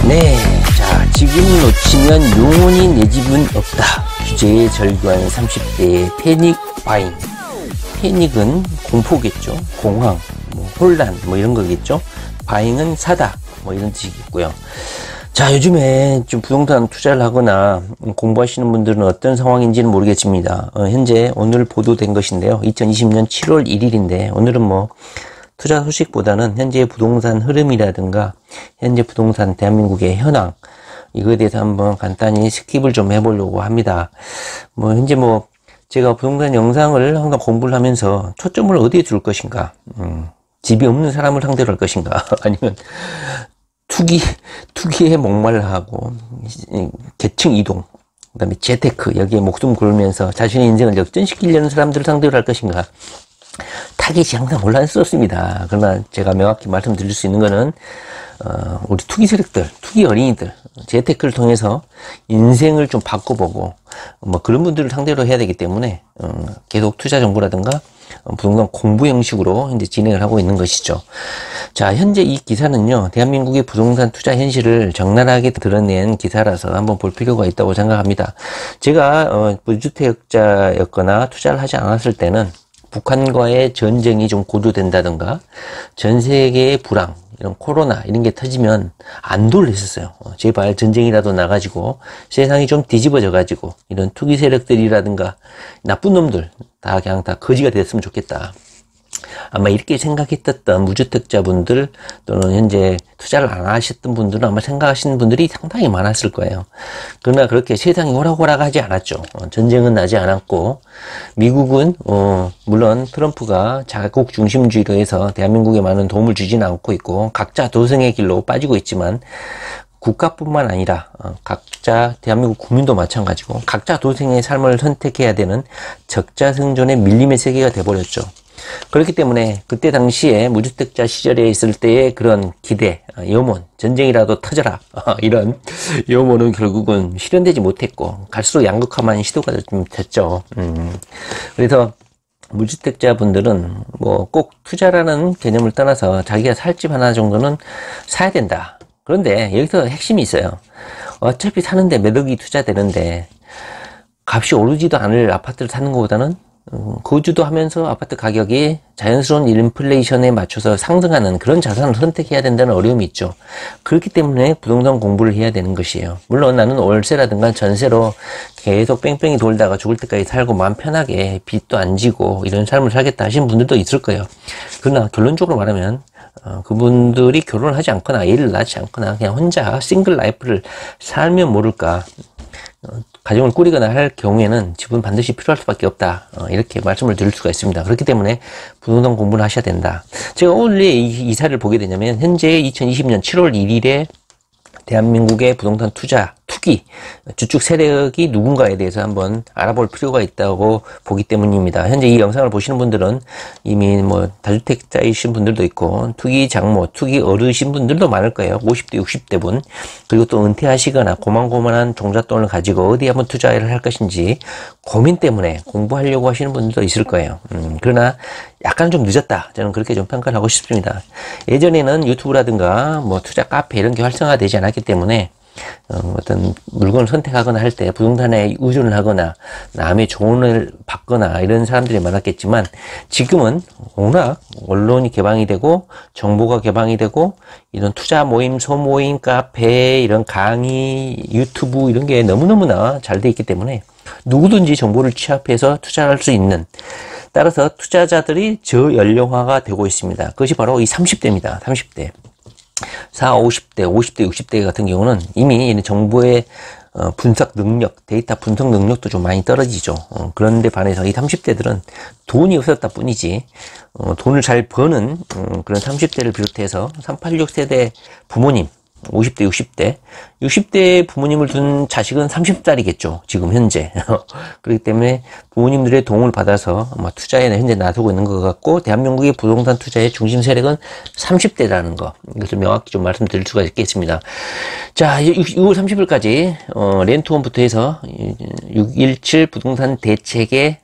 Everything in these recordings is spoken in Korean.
네, 자, 지금 놓치면 영원히 내 집은 없다. 규제에 절규한 30대의 패닉 바잉. 패닉은 공포겠죠. 공황, 뭐 혼란, 뭐 이런 거겠죠. 바잉은 사다, 뭐 이런 뜻이겠고요. 자, 요즘에 좀 부동산 투자를 하거나 공부하시는 분들은 어떤 상황인지는 모르겠습니다. 현재 오늘 보도된 것인데요. 2020년 7월 1일인데 오늘은 뭐 투자 소식보다는 현재 부동산 흐름이라든가 현재 부동산 대한민국의 현황, 이거에 대해서 한번 간단히 스킵을 좀 해보려고 합니다. 뭐 현재 뭐 제가 부동산 영상을 항상 공부를 하면서 초점을 어디에 둘 것인가, 집이 없는 사람을 상대로 할 것인가, 아니면 투기에 목말라하고 계층 이동, 그다음에 재테크, 여기에 목숨 걸면서 자신의 인생을 역전시키려는 사람들을 상대로 할 것인가. 타깃이 항상 혼란스럽습니다. 그러나 제가 명확히 말씀드릴 수 있는 거는 우리 투기 세력들, 투기 어린이들, 재테크를 통해서 인생을 좀 바꿔보고 뭐 그런 분들을 상대로 해야 되기 때문에 계속 투자 정보라든가 부동산 공부 형식으로 현재 진행을 하고 있는 것이죠. 자, 현재 이 기사는요, 대한민국의 부동산 투자 현실을 적나라하게 드러낸 기사라서 한번 볼 필요가 있다고 생각합니다. 제가 무주택자였거나 투자를 하지 않았을 때는 북한과의 전쟁이 좀 고조된다든가 전 세계의 불황, 이런 코로나 이런 게 터지면 안도를 했었어요. 제발 전쟁이라도 나가지고 세상이 좀 뒤집어져 가지고 이런 투기 세력들이라든가 나쁜 놈들 다 그냥 다 거지가 됐으면 좋겠다. 아마 이렇게 생각했던 무주택자분들 또는 현재 투자를 안 하셨던 분들은 아마 생각하시는 분들이 상당히 많았을 거예요. 그러나 그렇게 세상이 호락호락하지 않았죠. 전쟁은 나지 않았고 미국은 물론 트럼프가 자국 중심주의로 해서 대한민국에 많은 도움을 주지는 않고 있고 각자 도생의 길로 빠지고 있지만 국가뿐만 아니라 각자 대한민국 국민도 마찬가지고 각자 도생의 삶을 선택해야 되는 적자생존의 밀림의 세계가 돼버렸죠. 그렇기 때문에 그때 당시에 무주택자 시절에 있을 때의 그런 기대, 염원, 전쟁이라도 터져라 이런 염원은 결국은 실현되지 못했고 갈수록 양극화만 시도가 좀 됐죠. 그래서 무주택자 분들은 뭐 꼭 투자라는 개념을 떠나서 자기가 살 집 하나 정도는 사야 된다. 그런데 여기서 핵심이 있어요. 어차피 사는데 몇 억이 투자되는데 값이 오르지도 않을 아파트를 사는 것보다는 거주도 하면서 아파트 가격이 자연스러운 인플레이션에 맞춰서 상승하는 그런 자산을 선택해야 된다는 어려움이 있죠. 그렇기 때문에 부동산 공부를 해야 되는 것이에요. 물론 나는 월세라든가 전세로 계속 뺑뺑이 돌다가 죽을 때까지 살고 마음 편하게 빚도 안 지고 이런 삶을 살겠다 하시는 분들도 있을 거예요. 그러나 결론적으로 말하면 그분들이 결혼을 하지 않거나 애를 낳지 않거나 그냥 혼자 싱글 라이프를 살면 모를까, 가정을 꾸리거나 할 경우에는 집은 반드시 필요할 수밖에 없다, 이렇게 말씀을 드릴 수가 있습니다. 그렇기 때문에 부동산 공부를 하셔야 된다. 제가 오늘 이 기사를 보게 되냐면 현재 2020년 7월 1일에 대한민국의 부동산 투자, 투기, 주축 세력이 누군가에 대해서 한번 알아볼 필요가 있다고 보기 때문입니다. 현재 이 영상을 보시는 분들은 이미 뭐 다주택자이신 분들도 있고 투기 장모, 투기 어르신 분들도 많을 거예요. 50대, 60대 분. 그리고 또 은퇴하시거나 고만고만한 종잣돈을 가지고 어디 한번 투자를 할 것인지 고민 때문에 공부하려고 하시는 분들도 있을 거예요. 그러나 약간 좀 늦었다, 저는 그렇게 좀 평가를 하고 싶습니다. 예전에는 유튜브라든가 뭐 투자 카페 이런 게 활성화되지 않았기 때문에 어떤 물건을 선택하거나 할 때 부동산에 의존을 하거나 남의 조언을 받거나 이런 사람들이 많았겠지만 지금은 워낙 언론이 개방이 되고 정보가 개방이 되고 이런 투자 모임, 소모임, 카페, 이런 강의, 유튜브 이런 게 너무너무나 잘 돼 있기 때문에 누구든지 정보를 취합해서 투자할 수 있는, 따라서 투자자들이 저연령화가 되고 있습니다. 그것이 바로 이 30대입니다. 30대. 40, 50대, 50대, 60대 같은 경우는 이미 정보의 분석 능력, 데이터 분석 능력도 좀 많이 떨어지죠. 그런데 반해서 이 30대들은 돈이 없었다 뿐이지 돈을 잘 버는 그런 30대를 비롯해서 386 세대 부모님, 50대, 60대 부모님을 둔 자식은 30살이겠죠. 지금 현재. 그렇기 때문에 부모님들의 도움을 받아서 투자에 현재 나서고 있는 것 같고, 대한민국의 부동산 투자의 중심 세력은 30대라는 거, 이것을 명확히 좀 말씀드릴 수가 있겠습니다. 자, 6월 30일까지 렌트원부터 해서 617 부동산 대책의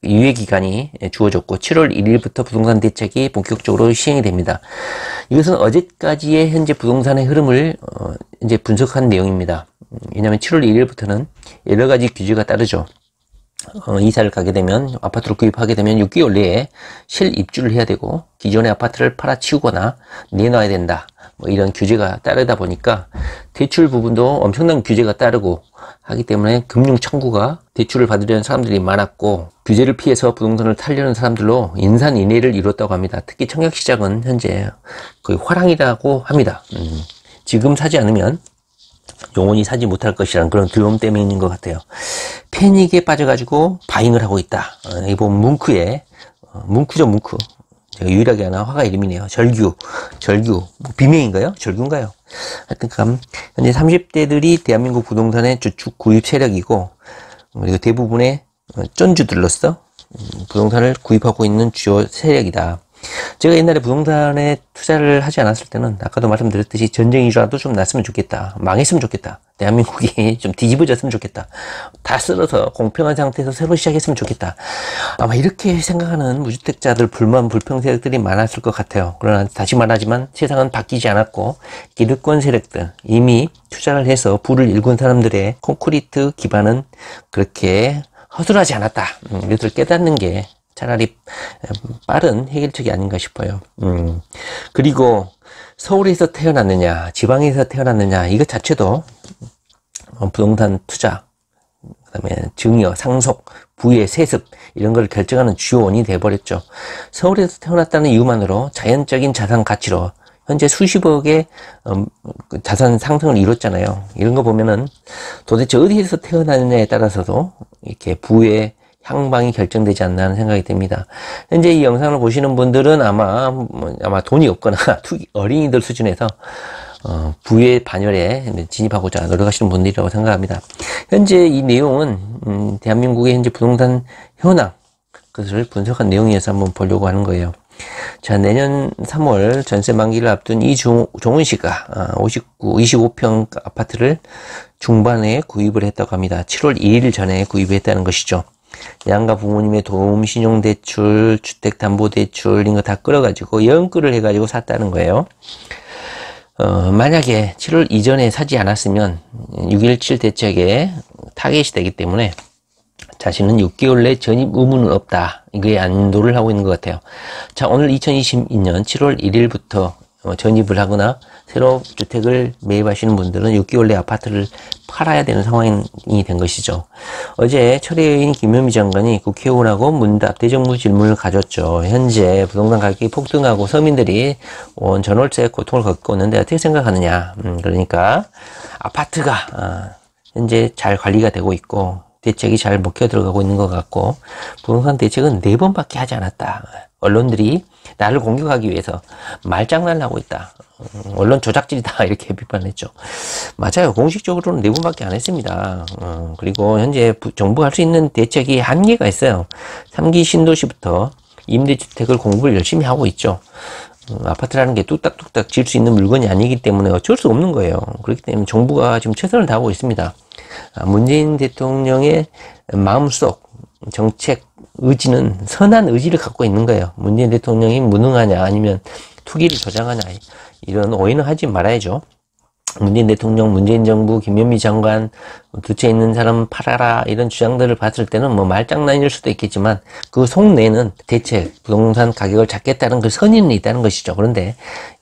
유예기간이 주어졌고 7월 1일부터 부동산 대책이 본격적으로 시행이 됩니다. 이것은 어제까지의 현재 부동산의 흐름을 이제 분석한 내용입니다. 왜냐하면 7월 1일부터는 여러 가지 규제가 따르죠. 이사를 가게 되면, 아파트를 구입하게 되면 6개월 내에 실입주를 해야 되고, 기존의 아파트를 팔아치우거나 내놔야 된다, 뭐 이런 규제가 따르다 보니까 대출 부분도 엄청난 규제가 따르고 하기 때문에 금융 청구가 대출을 받으려는 사람들이 많았고, 규제를 피해서 부동산을 타려는 사람들로 인산인해를 이뤘다고 합니다. 특히 청약시장은 현재 거의 화랑이라고 합니다. 지금 사지 않으면 영원히 사지 못할 것이라는 그런 두려움 때문인 것 같아요. 패닉에 빠져가지고 바잉을 하고 있다. 이 보면 뭉크죠, 뭉크. 제가 유일하게 하나 화가 이름이네요. 절규, 뭐 비명인가요? 절규인가요? 하여튼, 현재 30대들이 대한민국 부동산의 주축 구입 세력이고, 그리고 대부분의 쩐주들로서 부동산을 구입하고 있는 주요 세력이다. 제가 옛날에 부동산에 투자를 하지 않았을 때는 아까도 말씀드렸듯이 전쟁이라도 좀 났으면 좋겠다, 망했으면 좋겠다, 대한민국이 좀 뒤집어졌으면 좋겠다, 다 쓸어서 공평한 상태에서 새로 시작했으면 좋겠다, 아마 이렇게 생각하는 무주택자들, 불만, 불평 세력들이 많았을 것 같아요. 그러나 다시 말하지만 세상은 바뀌지 않았고, 기득권 세력들, 이미 투자를 해서 부를 일군 사람들의 콘크리트 기반은 그렇게 허술하지 않았다, 이것을 깨닫는 게 차라리 빠른 해결책이 아닌가 싶어요. 그리고 서울에서 태어났느냐, 지방에서 태어났느냐, 이것 자체도 부동산 투자, 그다음에 증여, 상속, 부의 세습, 이런 걸 결정하는 주요 원인이 돼버렸죠. 서울에서 태어났다는 이유만으로 자연적인 자산 가치로 현재 수십억의 자산 상승을 이뤘잖아요. 이런 거 보면은 도대체 어디에서 태어났느냐에 따라서도 이렇게 부의 향방이 결정되지 않나 하는 생각이 듭니다. 현재 이 영상을 보시는 분들은 아마 돈이 없거나 어린이들 수준에서 부의 반열에 진입하고자 노력하시는 분들이라고 생각합니다. 현재 이 내용은 대한민국의 현재 부동산 현황, 그것을 분석한 내용이어서 한번 보려고 하는 거예요. 자, 내년 3월 전세 만기를 앞둔 이종훈 씨가 25평 아파트를 중반에 구입을 했다고 합니다. 7월 2일 전에 구입했다는 것이죠. 양가 부모님의 도움, 신용대출, 주택담보대출 이런 거 다 끌어가지고 연끌을 해가지고 샀다는 거예요. 만약에 7월 이전에 사지 않았으면 6.17 대책에 타겟이 되기 때문에 자신은 6개월 내 전입 의무는 없다, 이거에 안도를 하고 있는 것 같아요. 자, 오늘 2022년 7월 1일부터 전입을 하거나 새로 주택을 매입하시는 분들은 6개월 내 아파트를 팔아야 되는 상황이 된 것이죠. 어제 철회인 김현미 장관이 국회의원하고 문답 대정부 질문을 가졌죠. 현재 부동산 가격이 폭등하고 서민들이 온 전월세 고통을 겪고 있는데 어떻게 생각하느냐. 그러니까 아파트가 현재 잘 관리가 되고 있고 대책이 잘 먹혀 들어가고 있는 것 같고, 부동산 대책은 4번밖에 하지 않았다. 언론들이 나를 공격하기 위해서 말장난을 하고 있다, 언론 조작질이다, 이렇게 비판했죠. 맞아요. 공식적으로는 4번밖에 안 했습니다. 그리고 현재 정부가 할 수 있는 대책이 한계가 있어요. 3기 신도시부터 임대주택을 공부를 열심히 하고 있죠. 아파트라는 게 뚝딱뚝딱 지을 수 있는 물건이 아니기 때문에 어쩔 수 없는 거예요. 그렇기 때문에 정부가 지금 최선을 다하고 있습니다. 문재인 대통령의 마음속 정책 의지는 선한 의지를 갖고 있는 거예요. 문재인 대통령이 무능하냐 아니면 투기를 조장하냐, 이런 오해는 하지 말아야죠. 문재인 대통령, 문재인 정부, 김현미 장관, 두 채 있는 사람 팔아라, 이런 주장들을 봤을 때는 뭐 말장난일 수도 있겠지만 그 속내는 대책, 부동산 가격을 잡겠다는 그 선의는 있다는 것이죠. 그런데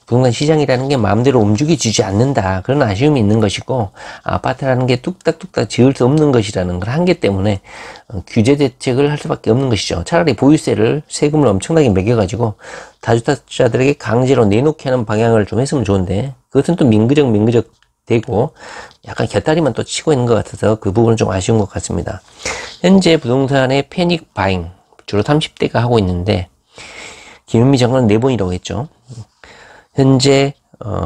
부동산 시장이라는 게 마음대로 움직여주지 않는다, 그런 아쉬움이 있는 것이고, 아파트라는 게 뚝딱뚝딱 지을 수 없는 것이라는 걸 한계 때문에 규제 대책을 할 수밖에 없는 것이죠. 차라리 보유세를, 세금을 엄청나게 매겨가지고 다주택자들에게 강제로 내놓게 하는 방향을 좀 했으면 좋은데, 그것은 또 민그적 되고 약간 곁다리만 또 치고 있는 것 같아서 그 부분은 좀 아쉬운 것 같습니다. 현재 부동산의 패닉 바잉 주로 30대가 하고 있는데, 김현미 장관은 4번이라고 했죠. 현재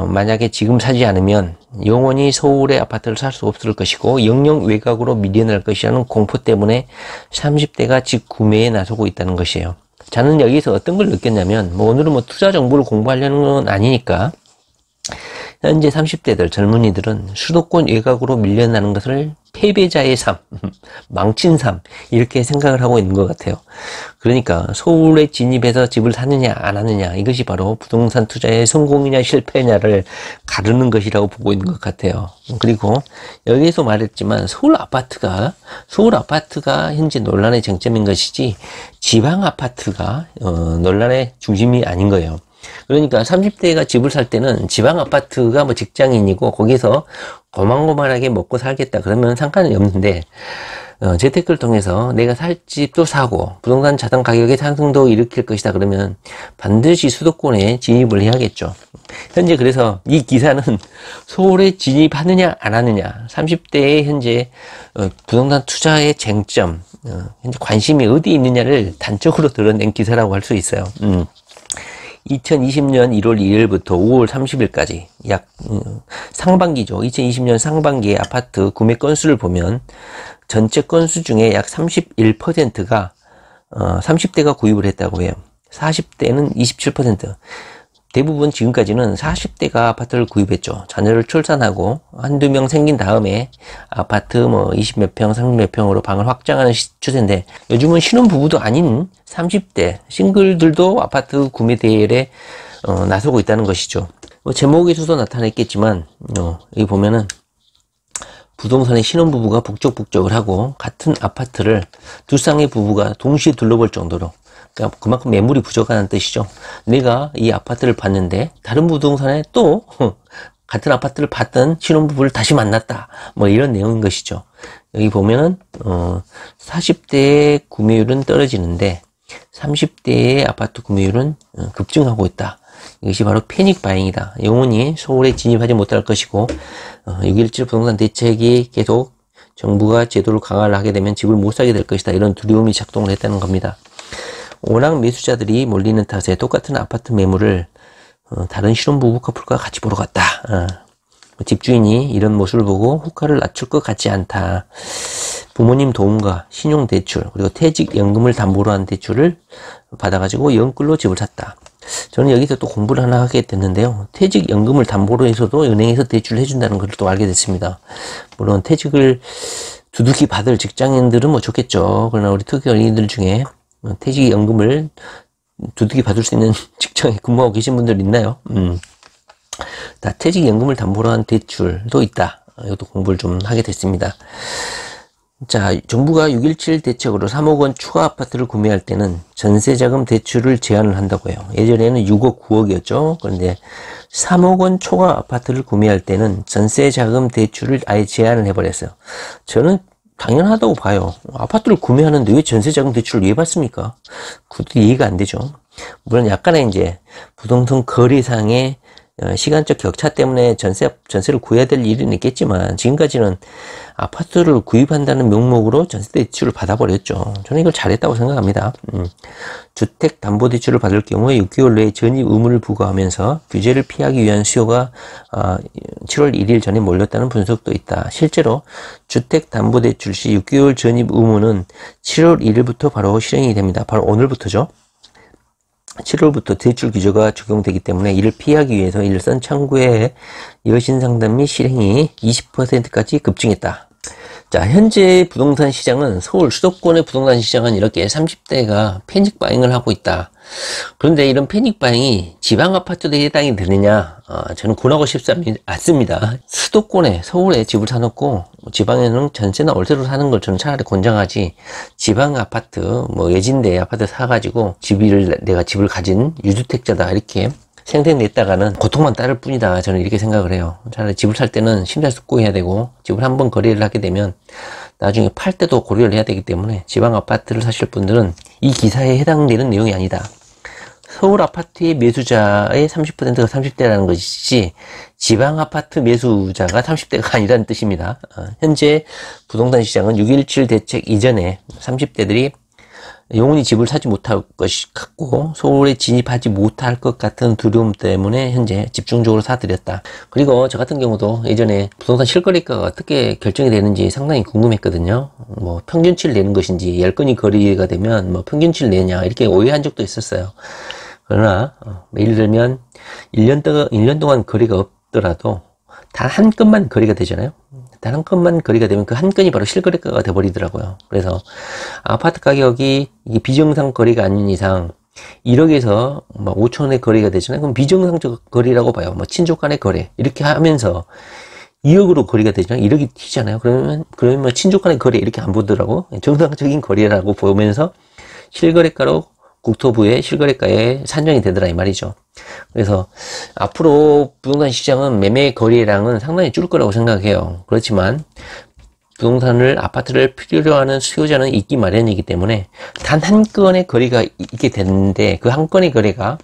만약에 지금 사지 않으면 영원히 서울의 아파트를 살 수 없을 것이고 영영 외곽으로 밀려날 것이라는 공포 때문에 30대가 집 구매에 나서고 있다는 것이에요. 저는 여기서 어떤 걸 느꼈냐면, 오늘은 투자 정보를 공부하려는 건 아니니까 현재 30대들 젊은이들은 수도권 외곽으로 밀려나는 것을 패배자의 삶, 망친 삶 이렇게 생각을 하고 있는 것 같아요. 그러니까 서울에 진입해서 집을 사느냐 안 하느냐 이것이 바로 부동산 투자의 성공이냐 실패냐를 가르는 것이라고 보고 있는 것 같아요. 그리고 여기에서 말했지만 서울 아파트가 현재 논란의 쟁점인 것이지 지방 아파트가 논란의 중심이 아닌 거예요. 그러니까 30대가 집을 살 때는 지방 아파트가 뭐 직장인이고 거기서 고만고만하게 먹고 살겠다 그러면 상관이 없는데 재테크를 통해서 내가 살 집도 사고 부동산 자산 가격의 상승도 일으킬 것이다 그러면 반드시 수도권에 진입을 해야겠죠. 현재 그래서 이 기사는 서울에 진입하느냐 안 하느냐 30대의 현재 부동산 투자의 쟁점 현재 관심이 어디 있느냐를 단적으로 드러낸 기사라고 할 수 있어요. 2020년 1월 2일부터 5월 30일까지 약 상반기죠. 2020년 상반기의 아파트 구매 건수를 보면 전체 건수 중에 약 31%가 30대가 구입을 했다고 해요. 40대는 27%. 대부분 지금까지는 40대가 아파트를 구입했죠. 자녀를 출산하고 한두 명 생긴 다음에 아파트 뭐 20몇 평, 30몇 평으로 방을 확장하는 추세인데 요즘은 신혼부부도 아닌 30대 싱글들도 아파트 구매 대회에 나서고 있다는 것이죠. 제목에서도 나타냈겠지만 여기 보면은 부동산에 신혼부부가 북적북적을 하고 같은 아파트를 두 쌍의 부부가 동시에 둘러볼 정도로 그러니까 그만큼 매물이 부족하다는 뜻이죠. 내가 이 아파트를 봤는데 다른 부동산에 또 같은 아파트를 봤던 신혼부부를 다시 만났다. 뭐 이런 내용인 것이죠. 여기 보면은 40대의 구매율은 떨어지는데 30대의 아파트 구매율은 급증하고 있다. 이것이 바로 패닉 바잉이다. 영원히 서울에 진입하지 못할 것이고 6.17 부동산 대책이 계속 정부가 제도를 강화를 하게 되면 집을 못 사게 될 것이다. 이런 두려움이 작동을 했다는 겁니다. 워낙 매수자들이 몰리는 탓에 똑같은 아파트 매물을 다른 신혼부부 커플과 같이 보러 갔다. 집주인이 이런 모습을 보고 호가를 낮출 것 같지 않다. 부모님 도움과 신용대출 그리고 퇴직연금을 담보로 한 대출을 받아가지고 연끌로 집을 샀다. 저는 여기서 또 공부를 하나 하게 됐는데요. 퇴직연금을 담보로 해서도 은행에서 대출을 해준다는 걸 또 알게 됐습니다. 물론 퇴직을 두둑이 받을 직장인들은 뭐 좋겠죠. 그러나 우리 특히 어린이들 중에 퇴직연금을 두둑이 받을 수 있는 직장에 근무하고 계신 분들 있나요? 다 퇴직연금을 담보로 한 대출도 있다. 이것도 공부를 좀 하게 됐습니다. 자, 정부가 6.17 대책으로 3억 원 추가 아파트를 구매할 때는 전세자금 대출을 제한을 한다고 해요. 예전에는 6억, 9억이었죠. 그런데 3억 원 초과 아파트를 구매할 때는 전세자금 대출을 아예 제한을 해버렸어요. 저는 당연하다고 봐요. 아파트를 구매하는데 왜 전세자금 대출을 왜 받습니까? 그것도 이해가 안 되죠. 물론 약간의 이제 부동산 거래상의 시간적 격차 때문에 전세를 구해야 될 일은 있겠지만 지금까지는 아파트를 구입한다는 명목으로 전세 대출을 받아버렸죠. 저는 이걸 잘했다고 생각합니다. 주택담보대출을 받을 경우에 6개월 내에 전입 의무를 부과하면서 규제를 피하기 위한 수요가 7월 1일 전에 몰렸다는 분석도 있다. 실제로 주택담보대출 시 6개월 전입 의무는 7월 1일부터 바로 실행이 됩니다. 바로 오늘부터죠. 7월부터 대출 규제가 적용되기 때문에 이를 피하기 위해서 일선 창구의 여신 상담 및 실행이 20%까지 급증했다. 자, 현재 부동산 시장은 서울 수도권의 부동산 시장은 이렇게 30대가 패닉 바잉을 하고 있다. 그런데 이런 패닉 바잉이 지방 아파트에 해당이 되느냐? 저는 권하고 싶지 않습니다. 수도권에 서울에 집을 사놓고 지방에는 전세나 월세로 사는 걸 저는 차라리 권장하지. 지방 아파트 뭐 예진대 아파트 사가지고 내가 집을 가진 유주택자다 이렇게 생생냈다가는 고통만 따를 뿐이다. 저는 이렇게 생각을 해요. 차라리 집을 살 때는 심사숙고해야 되고 집을 한번 거래를 하게 되면 나중에 팔 때도 고려를 해야 되기 때문에 지방 아파트를 사실 분들은 이 기사에 해당되는 내용이 아니다. 서울 아파트의 매수자의 30%가 30대라는 것이지 지방 아파트 매수자가 30대가 아니라는 뜻입니다. 현재 부동산 시장은 6.17 대책 이전에 30대들이 영원히 집을 사지 못할 것 같고 서울에 진입하지 못할 것 같은 두려움 때문에 현재 집중적으로 사들였다. 그리고 저 같은 경우도 예전에 부동산 실거래가가 어떻게 결정이 되는지 상당히 궁금했거든요. 뭐 평균치를 내는 것인지 10건이 거래가 되면 뭐 평균치를 내냐 이렇게 오해한 적도 있었어요. 그러나 예를 들면 1년 동안 거래가 되더라도 단 한 건만 거래가 되잖아요. 단 한 건만 거래가 되면 그 한 건이 바로 실거래가가 돼버리더라고요. 그래서 아파트 가격이 이게 비정상 거래가 아닌 이상 1억에서 막 5천원의 거래가 되잖아요. 그럼 비정상적 거래라고 봐요. 뭐 친족 간의 거래 이렇게 하면서 2억으로 거래가 되잖아요. 1억이 튀잖아요. 그러면 뭐 친족 간의 거래 이렇게 안 보더라고. 정상적인 거래라고 보면서 실거래가로 국토부의 실거래가에 산정이 되더라 이 말이죠. 그래서 앞으로 부동산 시장은 매매 거래량은 상당히 줄 거라고 생각해요. 그렇지만 부동산을 아파트를 필요로 하는 수요자는 있기 마련이기 때문에 단 한 건의 거래가 있게 되는데 그 한 건의 거래가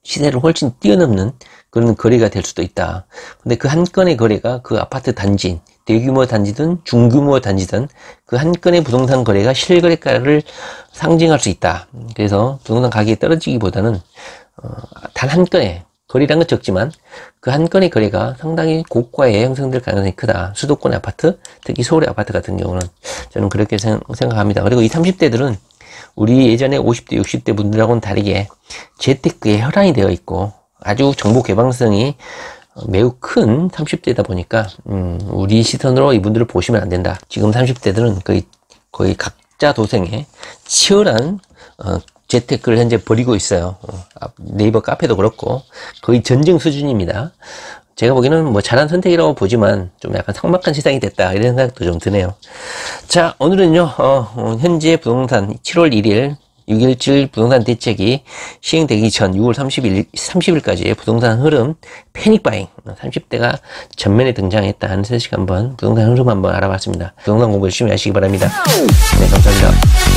시세를 훨씬 뛰어넘는 그런 거래가 될 수도 있다. 근데 그 한 건의 거래가 그 아파트 단지, 대규모 단지든 중규모 단지든 그 한 건의 부동산 거래가 실거래가를 상징할 수 있다. 그래서 부동산 가격이 떨어지기보다는 단 한 건의 거래량은 적지만 그 한 건의 거래가 상당히 고가에 형성될 가능성이 크다. 수도권의 아파트, 특히 서울의 아파트 같은 경우는 저는 그렇게 생각합니다. 그리고 이 30대들은 우리 예전에 50대, 60대 분들하고는 다르게 재테크에 혈안이 되어 있고 아주 정보 개방성이 매우 큰 30대다 보니까 우리 시선으로 이분들을 보시면 안 된다. 지금 30대들은 거의 각자 도생에 치열한 재테크를 현재 벌이고 있어요. 네이버 카페도 그렇고 거의 전쟁 수준입니다. 제가 보기에는 뭐 잘한 선택이라고 보지만 좀 약간 삭막한 세상이 됐다 이런 생각도 좀 드네요. 자, 오늘은요 현재 부동산 7월 1일 6.17 부동산 대책이 시행되기 전 6월 30일까지의 부동산 흐름 패닉바잉 30대가 전면에 등장했다 하는 소식 한번 부동산 흐름 한번 알아봤습니다. 부동산 공부 열심히 하시기 바랍니다. 네, 감사합니다.